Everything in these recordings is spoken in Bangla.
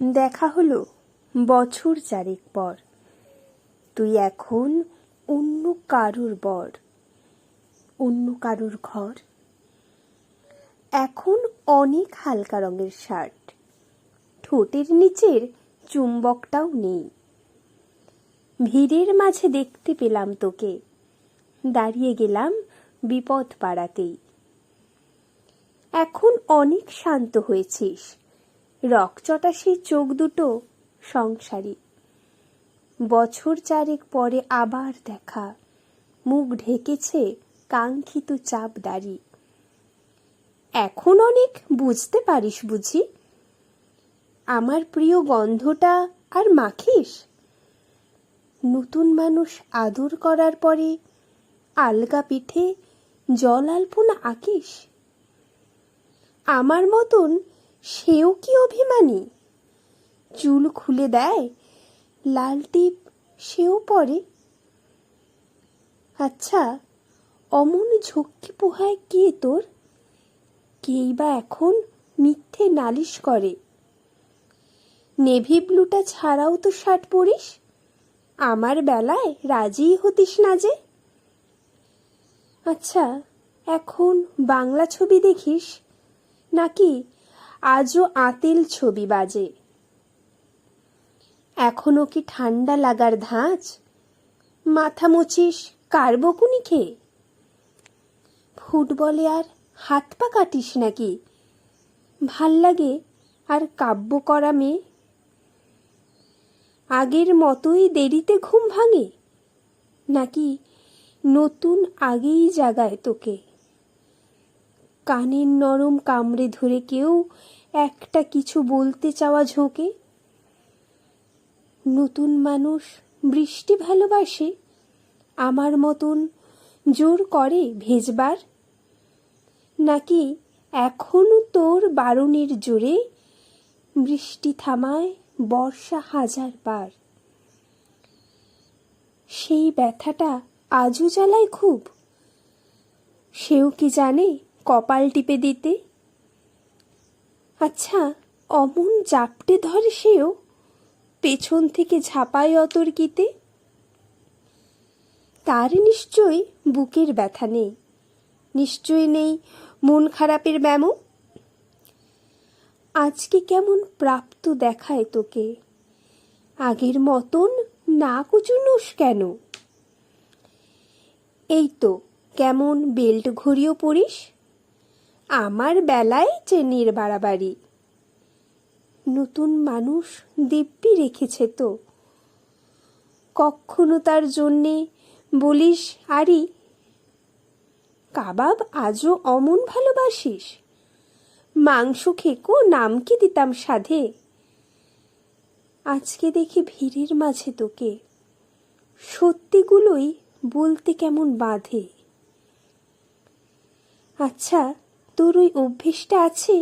দেখা হলো বছর চারেক পর। তুই এখন অন্য কারুর বর, অন্য কারুর ঘর। এখন অনেক হালকা রঙের শার্ট, ঠোঁটের নিচের চুম্বকটাও নেই। ভিড়ের মাঝে দেখতে পেলাম তোকে, দাঁড়িয়ে গেলাম বিপদ পাড়াতেই। এখন অনেক শান্ত হয়েছিস, রকচটা সেই চোখ দুটো সংসারী। বছর চারেক পরে আবার দেখা, মুখ ঢেকেছে কাঙ্ক্ষিত চাপ দাড়ি। এখন অনেক বুঝতে পারিস বুঝি, আমার প্রিয় গন্ধটা আর মাখিস। নতুন মানুষ আদর করার পরে আলগা পিঠে জল আলপনা আঁকিস। আমার মতন সেও কি অভিমানী, চুল খুলে দেয়, লাল টিপ সেও পরে। আচ্ছা, অমন ঝক্কি পোহায় কে তোর? কেই বা এখন মিথ্যে নালিশ করে। নেভি ব্লুটা ছাড়াও তো শার্ট পরিস, আমার বেলায় রাজিই হতিস না যে। আচ্ছা, এখন বাংলা ছবি দেখিস নাকি আজও আতেল ছবি বাজে? এখনো কি ঠান্ডা লাগার ধাঁচ, মাথা মুছিস কার বকুনি খেয়ে? ফুটবলে আর হাত পা কাটিস নাকি, ভাল লাগে আর কাব্য করা মেয়ে? আগের মতোই দেরিতে ঘুম ভাঙে, নাকি নতুন আগেই জাগায় তোকে? কানের নরম কামড়ে ধরে কেউ একটা কিছু বলতে চাওয়া ঝোঁকে। নতুন মানুষ বৃষ্টি ভালোবাসে, আমার মতন জোর করে ভেজবার? নাকি এখনো তোর বারণের জোরে বৃষ্টি থামায় বর্ষা হাজার বার? সেই ব্যথাটা আজও জ্বালায় খুব, সেও কি জানে কপাল টিপে দিতে? আচ্ছা, অমন জাপটে ধরে সেও, পেছন থেকে ঝাঁপায় অতর্কিতে। তার নিশ্চয়ই বুকের ব্যথা নেই, নিশ্চয়ই নেই মন খারাপের ব্যামো। আজকে কেমন প্রাপ্ত দেখায় তোকে, আগের মতন না কুচুনোস কেন? এই তো কেমন বেল্ট ঘড়িও পরিস, আমার বেলায় চেনির বাড়াবাড়ি। নতুন মানুষ দিব্যি রেখেছে তো, কখনো তার জন্যে বলিস আরি? কাবাব আজও অমন ভালোবাসিস, মাংস খেকো নাম কি দিতাম সাধে? আজকে দেখি ভিড়ের মাঝে তোকে, সত্যিগুলোই বলতে কেমন বাধে। আচ্ছা, তোর ওই অভ্যেসটা আছে,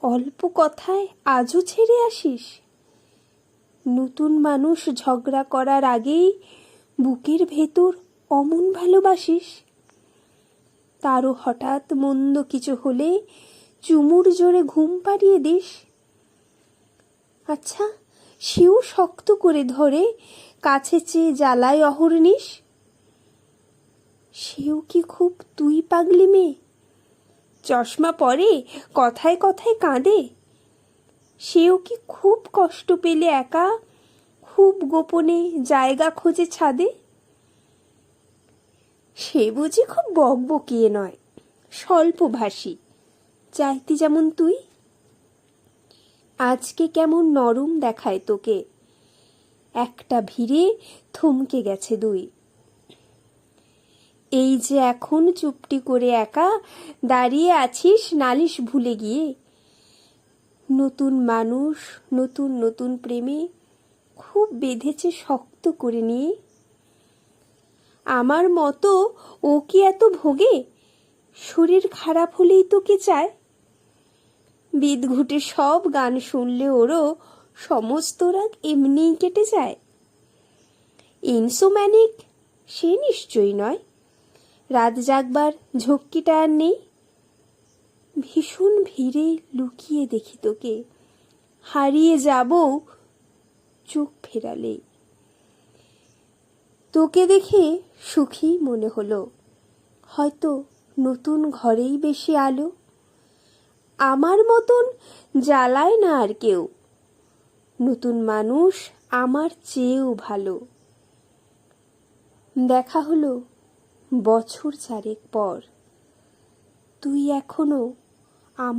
অল্প কথায় আজও ছেড়ে আসিস? নতুন মানুষ ঝগড়া করার আগেই বুকের ভেতর অমন ভালোবাসিস? তারও হঠাৎ মন্দ কিছু হলে চুমুর জোরে ঘুম পাড়িয়ে দিস? আচ্ছা, সেও শক্ত করে ধরে কাছে চেয়ে জ্বালায় অহর্নিশ? সেও কি খুব তুই পাগলি মেয়ে, চশমা পরে কথায় কথায় কাঁদে? সেও কি খুব কষ্ট পেলে একা, খুব গোপনে জায়গা খোঁজে ছাদে? সে বুঝি খুব বকবকিয়ে নয়, স্বল্পভাষী, চাইতি যেমন তুই। আজকে কেমন নরম দেখায় তোকে, একটা ভিড়ে থমকে গেছে দুই। এই যে এখন চুপটি করে একা দাঁড়িয়ে আছিস নালিশ ভুলে গিয়ে। নতুন মানুষ নতুন নতুন প্রেমে খুব বেঁধেছে শক্ত করে নিয়ে। আমার মতো ও কি এত ভোগে, শরীর খারাপ হলেই তোকে চায়? বিদঘুটে সব গান শুনলে ওরও সমস্ত রাগ এমনিই কেটে যায়। ইনসোম্যানিক সে নিশ্চয়ই নয়, রাত জাগবার ঝক্কিটা আর নেই। ভীষণ ভিড়ে লুকিয়ে দেখি তোকে, হারিয়ে যাব চোখ ফেরালে। তোকে দেখে সুখী মনে হলো, হয়তো নতুন ঘরেই বেশি আলো। আমার মতন জ্বালায় না আর কেউ, নতুন মানুষ আমার চেয়েও ভালো। দেখা হলো বছর 4 পর, তুই এখনো